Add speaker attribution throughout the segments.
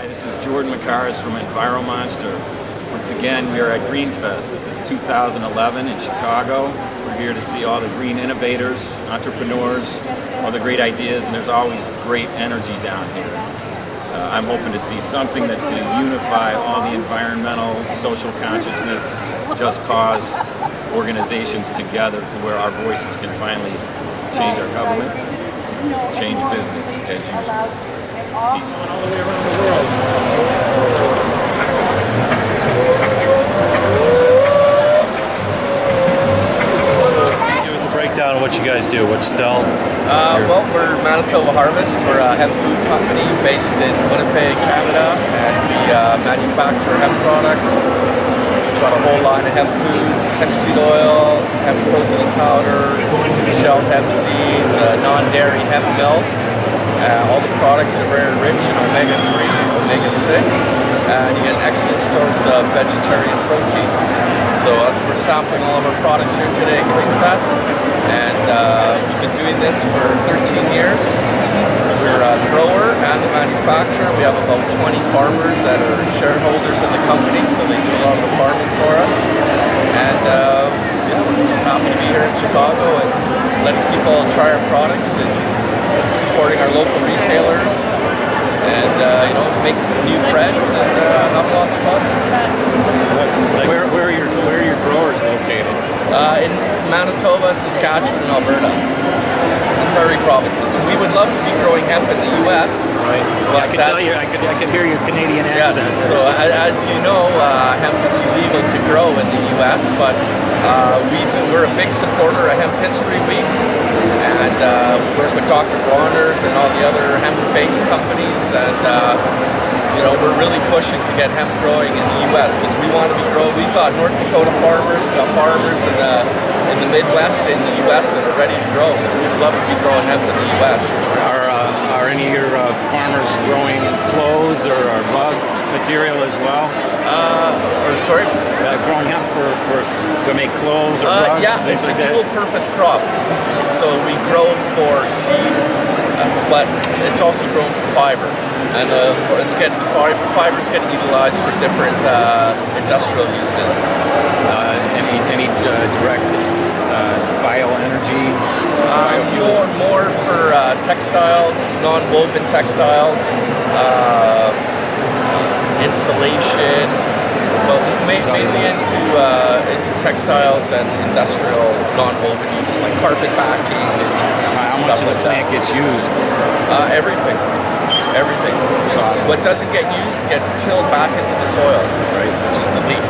Speaker 1: Hi, this is Jordan McCarris from EnviroMonster. Once again, we are at Greenfest. This is 2011 in Chicago. We're here to see all the green innovators, entrepreneurs, all the great ideas, and there's always great energy down here. I'm hoping to see something that's going to unify all the environmental, social consciousness, just cause organizations together to where our voices can finally change our government, change business as usual. Peace. All the way around the world.
Speaker 2: Give us a breakdown of what you guys do, what you sell.
Speaker 3: Well, we're Manitoba Harvest. We're a hemp food company based in Winnipeg, Canada, and we manufacture hemp products. We've got a whole line of hemp foods, hemp seed oil, hemp protein powder, shelled hemp seeds, non-dairy hemp milk. All the products are very rich in omega-3, omega-6, and you get an excellent source of vegetarian protein. So we're sampling all of our products here today at Greenfest, and we've been doing this for 13 years. We're a grower and a manufacturer. We have about 20 farmers that are shareholders in the company, so they do a lot of the farming for us. And yeah, we're just happy to be here in Chicago and letting people try our products and supporting our local retailers, and making some new friends and having lots of fun.
Speaker 1: Where are your growers located?
Speaker 3: In Manitoba, Saskatchewan, and Alberta, the prairie provinces. And we would love to be growing hemp in the U.S.
Speaker 1: Right. I could tell you. I could hear your Canadian accent.
Speaker 3: Yes. So as you know, hemp is illegal to grow in the U.S., but we're a big supporter of Hemp History Week, and work with Dr. Bronner's and all the other hemp-based companies, and we're really pushing to get hemp growing in the U.S. because we want to be growing. We've got North Dakota farmers, we've got farmers in the Midwest in the U.S. that are ready to grow, so we'd love to be growing hemp in the U.S.
Speaker 1: Are any of your farmers growing clothes or bug material as well?
Speaker 3: Sorry?
Speaker 1: Growing hemp to make clothes or rugs?
Speaker 3: Yeah, it's a dual-purpose crop. So we grow for seed, but it's also grown for fiber. And fiber's getting utilized for different industrial uses.
Speaker 1: Any direct bioenergy?
Speaker 3: More for textiles, non-woven textiles, insulation, but mainly into textiles and industrial non-woven uses like carpet backing and
Speaker 1: How much of the plant gets used?
Speaker 3: Everything.
Speaker 1: Awesome.
Speaker 3: What doesn't get used gets tilled back into the soil,
Speaker 1: right?
Speaker 3: Which is the leaf.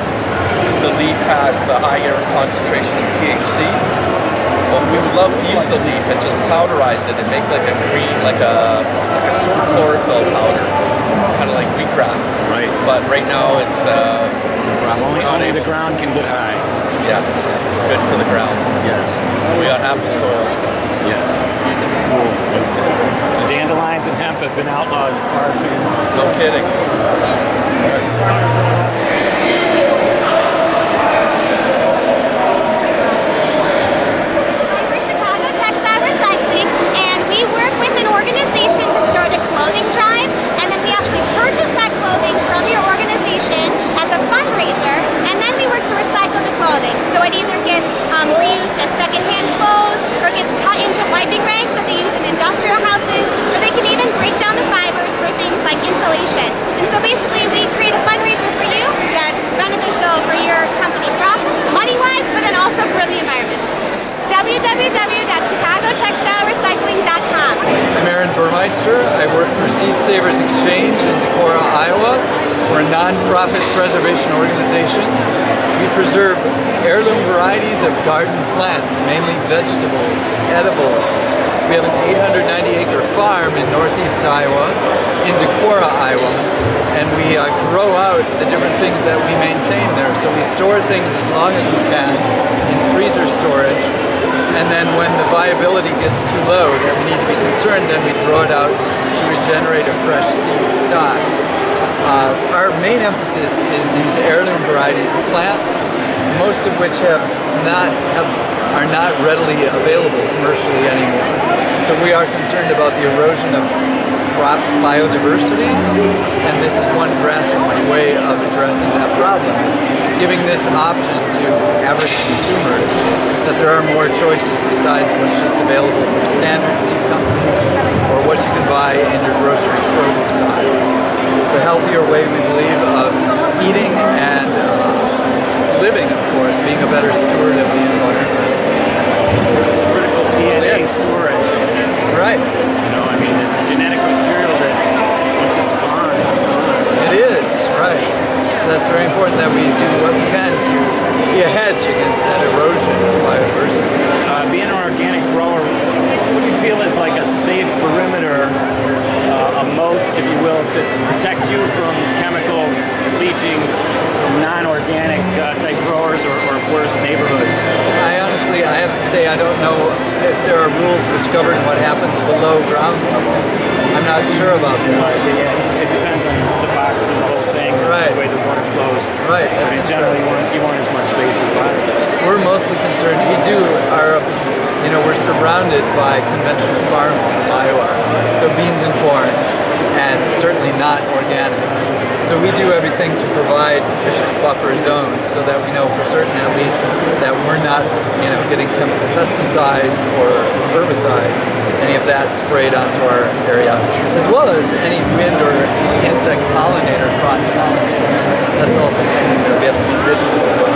Speaker 3: Because the leaf has the higher concentration of THC. Well, we would love to use the leaf and just powderize it and make like a green, like a super chlorophyll powder, kind of like wheatgrass.
Speaker 1: Right.
Speaker 3: But right now it's
Speaker 1: only the ground can get high.
Speaker 3: Yes, good for the ground.
Speaker 1: Yes.
Speaker 3: We got happy soil.
Speaker 1: Yes. Cool. Dandelions and hemp have been outlawed far too long.
Speaker 3: No kidding.
Speaker 4: We're Chicago Textile Recycling, and we work with an organization to start a clothing drive, and then we actually purchase that clothing from your organization as a fundraiser, and then we work to recycle the clothing. So it either gets reused as secondhand clothes, or gets cut into wiping rags that they use in industrial houses, or they can even break down the fibers for things like insulation. And so basically we create a fundraiser for you that's beneficial for your company money-wise, but then also for the environment. www.chicagotextilerecycling.com.
Speaker 5: I'm Aaron Burmeister. I work for Seed Savers Exchange in Decorah, Iowa. We're a non-profit preservation organization. We preserve heirloom varieties of garden plants, mainly vegetables, edibles. We have an 890-acre farm in northeast Iowa, in Decorah, Iowa, and we grow out the different things that we maintain there. So we store things as long as we can in freezer storage, and then when the viability gets too low that we need to be concerned, then we grow it out to regenerate a fresh seed stock. Our main emphasis is these heirloom varieties of plants, most of which are not readily available commercially anymore. So we are concerned about the erosion of crop biodiversity, and this is one grassroots way of addressing that problem, is giving this option to average consumers, that there are more choices besides what's just available from standard seed companies or what you can buy in your grocery produce aisle. It's a healthier way, we believe, of eating and just living, of course, being a better steward of the environment.
Speaker 1: It's critical DNA storage.
Speaker 5: Right.
Speaker 1: You know, I mean, it's genetic material that once it's gone, it's gone.
Speaker 5: It is, right. So that's very important that we do what we can to be a hedge against that erosion of biodiversity.
Speaker 1: Being an organic grower, what do you feel is like a safe perimeter, a moat, if you will, to protect you from chemicals leaching from non-organic type growers or worse neighborhoods?
Speaker 5: I have to say, I don't know if there are rules which govern what happens below ground level. I'm not sure about that.
Speaker 1: Yeah, it depends on the topography of the whole thing,
Speaker 5: Right.
Speaker 1: the way the water flows.
Speaker 5: Right, that's
Speaker 1: But in general,
Speaker 5: interesting.
Speaker 1: you want as much space as possible.
Speaker 5: We're mostly concerned, we're surrounded by conventional farming in Iowa, so beans and corn, and certainly not organic. So we do everything to provide sufficient buffer zones so that we know for certain at least that we're not, getting chemical pesticides or herbicides, any of that sprayed onto our area, as well as any wind or insect pollinator cross-pollinator. That's also something that we have to be vigilant about.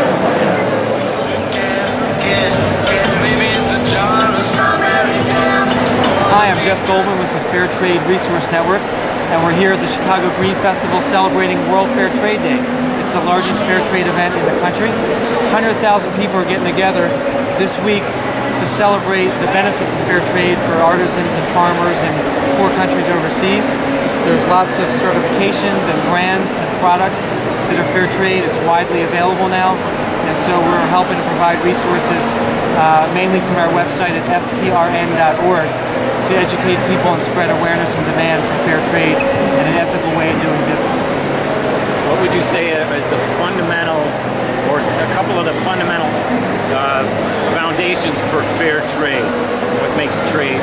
Speaker 6: Hi, I'm Jeff Goldman with the Fair Trade Resource Network, and we're here at the Chicago Green Festival celebrating World Fair Trade Day. It's the largest fair trade event in the country. 100,000 people are getting together this week to celebrate the benefits of fair trade for artisans and farmers in poor countries overseas. There's lots of certifications and brands and products that are fair trade. It's widely available now. And so we're helping to provide resources mainly from our website at ftrn.org to educate people and spread awareness and demand for fair trade and an ethical way of doing business.
Speaker 1: What would you say is the fundamental, or a couple of the fundamental foundations for fair trade? What makes trade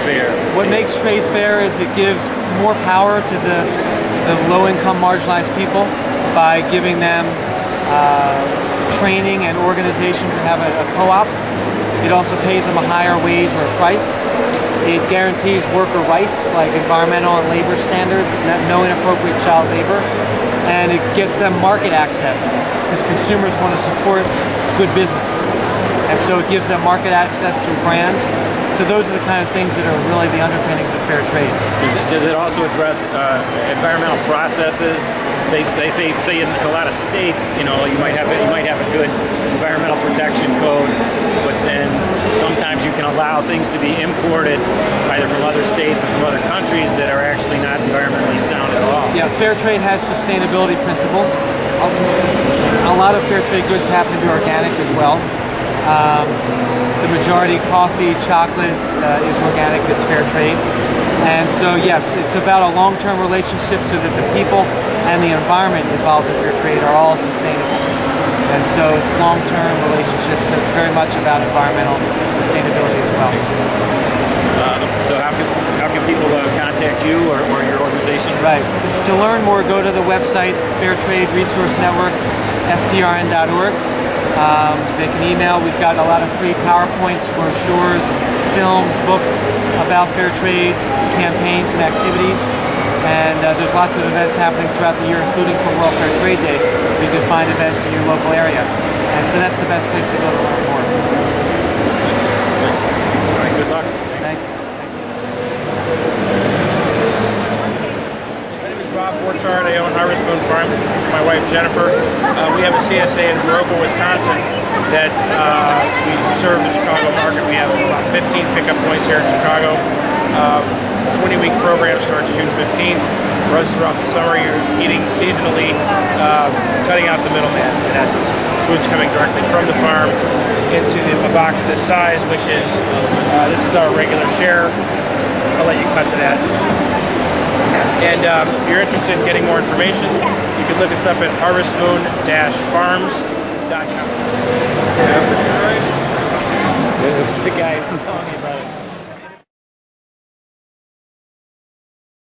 Speaker 1: fair?
Speaker 6: What makes trade fair is it gives more power to the low-income marginalized people by giving them training and organization to have a co-op. It also pays them a higher wage or price. It guarantees worker rights like environmental and labor standards, no inappropriate child labor. And it gets them market access because consumers want to support good business. And so it gives them market access through brands. So those are the kind of things that are really the underpinnings of fair trade.
Speaker 1: Does it also address environmental processes? Say in a lot of states, you might have a good environmental protection code, but then sometimes you can allow things to be imported either from other states or from other countries that are actually not environmentally sound at all.
Speaker 6: Yeah, fair trade has sustainability principles. A lot of fair trade goods happen to be organic as well. The majority coffee, chocolate is organic, it's fair trade. And so yes, it's about a long-term relationship so that the people and the environment involved in fair trade are all sustainable. And so it's long-term relationships, so it's very much about environmental sustainability as well.
Speaker 1: So how can people contact you or your organization?
Speaker 6: Right. To learn more, go to the website, Fair Trade Resource Network, ftrn.org. They can email. We've got a lot of free PowerPoints, brochures, films, books about fair trade, campaigns and activities. And there's lots of events happening throughout the year, including for World Fair Trade Day. You can find events in your local area. And so that's the best place to go to learn more.
Speaker 1: All right, good luck.
Speaker 6: Thanks.
Speaker 7: My name is Bob Borchardt. I own Harvest Moon Farms with my wife Jennifer. We have a CSA in Viroqua, Wisconsin that we serve the Chicago market. We have about 15 pickup points here in Chicago. 20-week program starts June 15th. Runs throughout the summer. You're eating seasonally, cutting out the middleman. In essence, food's coming directly from the farm into a box this size, which is this is our regular share. I'll let you cut to that. And if you're interested in getting more information, you can look us up at harvestmoon-farms.com.
Speaker 1: It was the guy telling me about it.